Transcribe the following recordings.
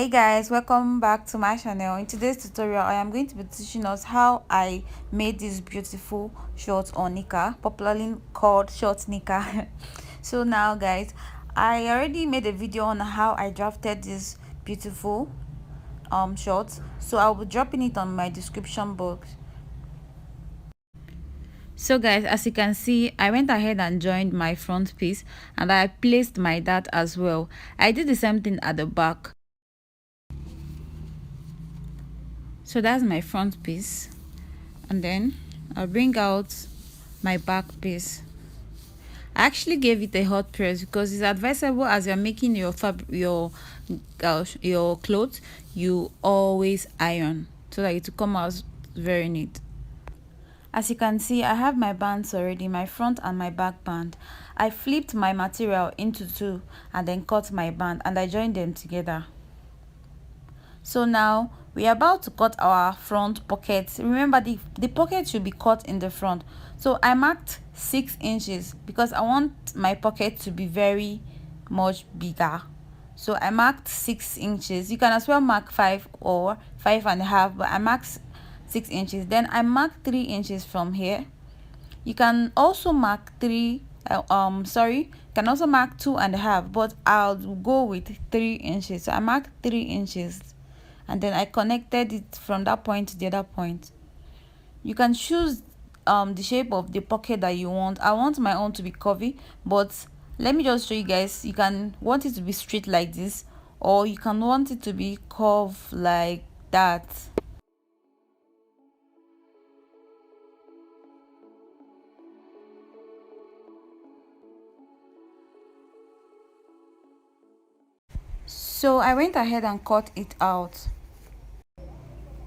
Hey guys, welcome back to my channel. In today's tutorial I am going to be teaching us how I made this beautiful short or knicker, popularly called short knicker. So now guys, I already made a video on how I drafted this beautiful shorts, so I'll be dropping it on my description box. So guys, as you can see, I went ahead and joined my front piece and I placed my dart as well. I did the same thing at the back. So that's my front piece, and then I'll bring out my back piece. I actually gave it a hot press because it's advisable as you're making your clothes, you always iron so that it will come out very neat. As you can see, I have my bands already, my front and my back band. I flipped my material into two and then cut my band and I joined them together. So now we are about to cut our front pockets. Remember, the pocket should be cut in the front. So I marked 6 inches because I want my pocket to be very much bigger. So I marked 6 inches. You can as well mark 5 or 5.5, but I marked 6 inches. Then I marked 3 inches from here. You can also mark you can also mark 2.5, but I'll go with 3 inches. So I marked 3 inches and then I connected it from that point to the other point. You can choose the shape of the pocket that you want. I want my own to be curvy, but let me just show you guys. You can want it to be straight like this, or you can want it to be curved like that. So I went ahead and cut it out.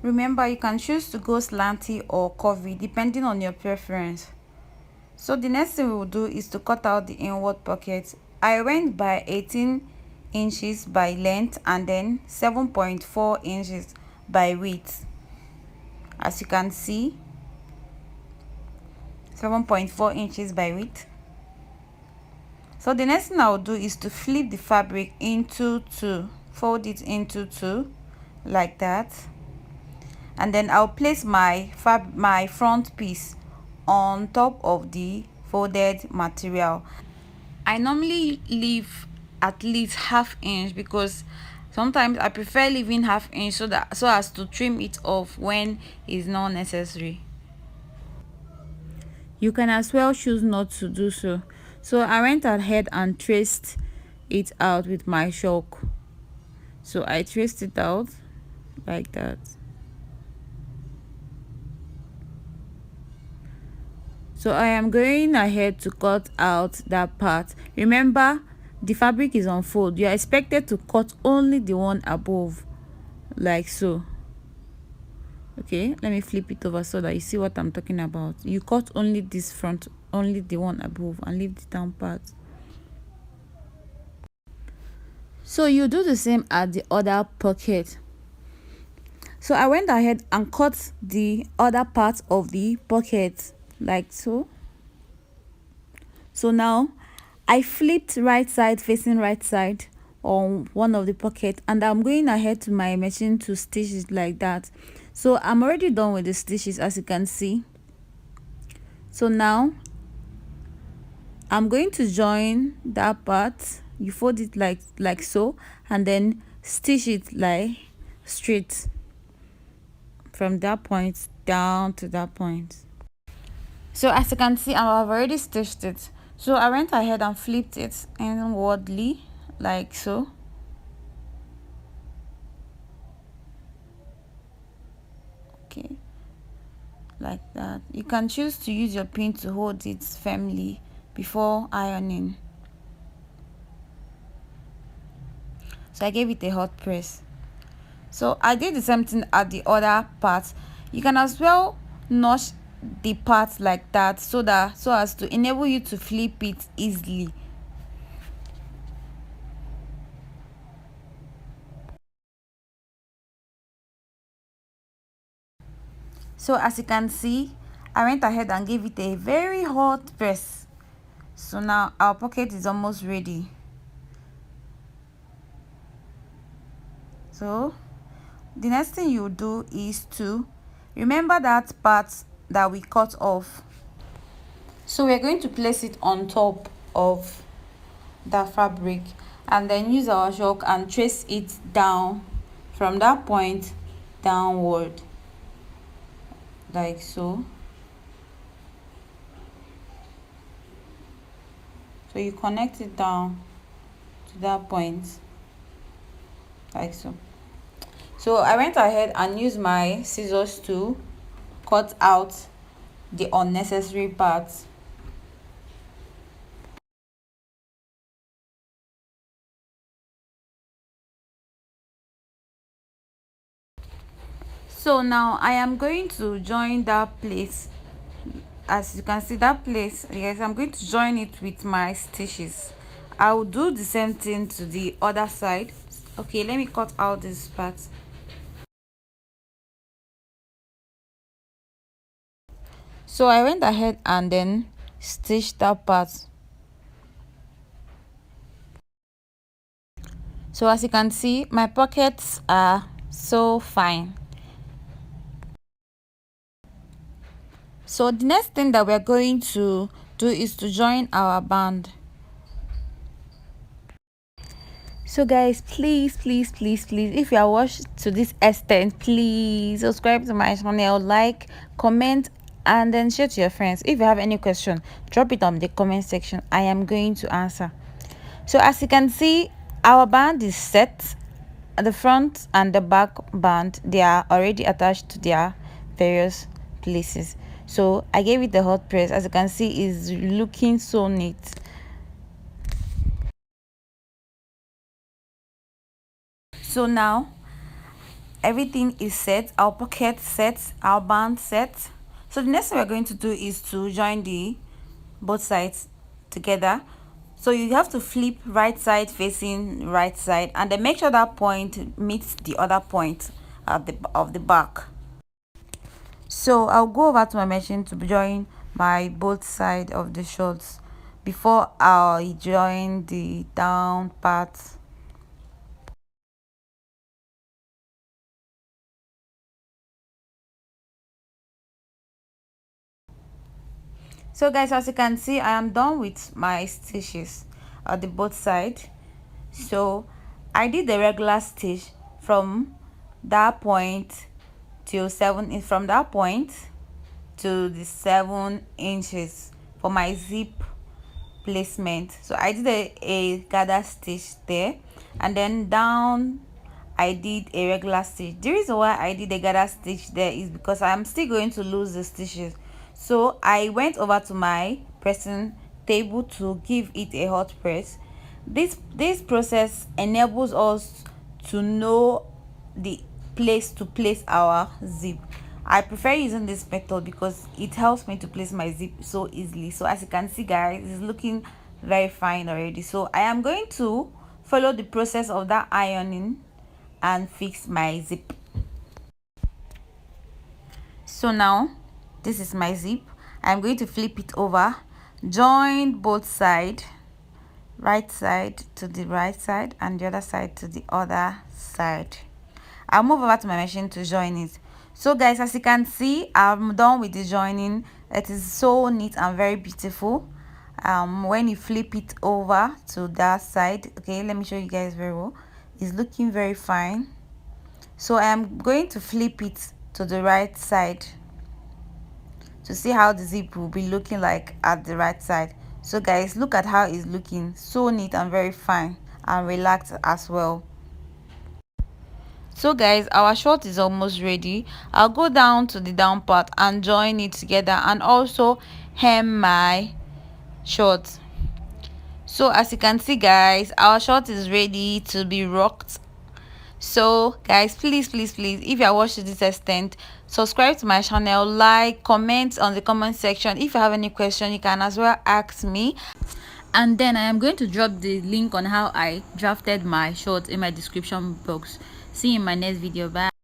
Remember, you can choose to go slanty or curvy depending on your preference. So the next thing we will do is to cut out the inward pocket. I went by 18 inches by length and then 7.4 inches by width. As you can see, 7.4 inches by width. So the next thing I will do is to flip the fabric into two, fold it into two like that, and then I'll place my front piece on top of the folded material. I normally leave at least ½ inch because sometimes I prefer leaving ½ inch so as to trim it off when it's not necessary. You can as well choose not to do so. So I went ahead and traced it out with my chalk. So I traced it out like that. So I am going ahead to cut out that part. Remember, the fabric is on fold. You are expected to cut only the one above, like so. Okay, let me flip it over so that you see what I'm talking about. You cut only this front, only the one above, and leave the down part. So you do the same at the other pocket. So I went ahead and cut the other part of the pocket like so. So now I flipped right side facing right side on one of the pocket, and I'm going ahead to my machine to stitch it like that. So I'm already done with the stitches, as you can see. So now I'm going to join that part. You fold it like so, and then stitch it like straight from that point down to that point. So as you can see, I've already stitched it. So I went ahead and flipped it inwardly like so. Okay, like that. You can choose to use your pin to hold it firmly before ironing. So I gave it a hot press. So I did the same thing at the other part. You can as well notch the part like that so as to enable you to flip it easily. So as you can see, I went ahead and gave it a very hot press. So now our pocket is almost ready. So the next thing you do is to remember that part that we cut off. So we're going to place it on top of the fabric and then use our chalk and trace it down from that point downward, like so. So you connect it down to that point, like so. So I went ahead and used my scissors to cut out the unnecessary parts. So now I am going to join that place. As you can see, that place, yes, I'm going to join it with my stitches. I will do the same thing to the other side. Okay, let me cut out this part. So I went ahead and then stitched that part. So as you can see, my pockets are so fine. So the next thing that we're going to do is to join our band. So guys, please, if you are watched to this extent, please subscribe to my channel, like, comment, and then share to your friends. If you have any question, drop it on the comment section. I am going to answer. So as you can see, our band is set. The front and the back band, they are already attached to their various places. So I gave it the hot press. As you can see, is looking so neat. So now everything is set, our pocket set, our band set. So the next thing we're going to do is to join the both sides together. So you have to flip right side facing right side and then make sure that point meets the other point at the of the back. So I'll go over to my machine to join my both side of the shorts before I join the down part. So guys, as you can see, I am done with my stitches at the both side. So I did the regular stitch from that point till 7, from that point to the 7 inches for my zip placement. So I did a gather stitch there, and then down I did a regular stitch. The reason why I did a gather stitch there is because I am still going to lose the stitches. So I went over to my pressing table to give it a hot press. This process enables us to know the place to place our zip. I prefer using this method because it helps me to place my zip so easily. So as you can see guys, it's looking very fine already. So I am going to follow the process of that ironing and fix my zip. So now this is my zip. I'm going to flip it over, join both sides, right side to the right side and the other side to the other side. I'll move over to my machine to join it. So guys, as you can see, I'm done with the joining. It is so neat and very beautiful. When you flip it over to that side, okay, let me show you guys very well. It's looking very fine. So I am going to flip it to the right side to see how the zip will be looking like at the right side. So guys, look at how it's looking, so neat and very fine and relaxed as well. So guys, our short is almost ready. I'll go down to the down part and join it together and also hem my short. So as you can see guys, our short is ready to be rocked. So guys, please if you are watching this extent, subscribe to my channel, like, comment on the comment section. If you have any question, you can as well ask me, and then I am going to drop the link on how I drafted my short in my description box. See you in my next video. Bye.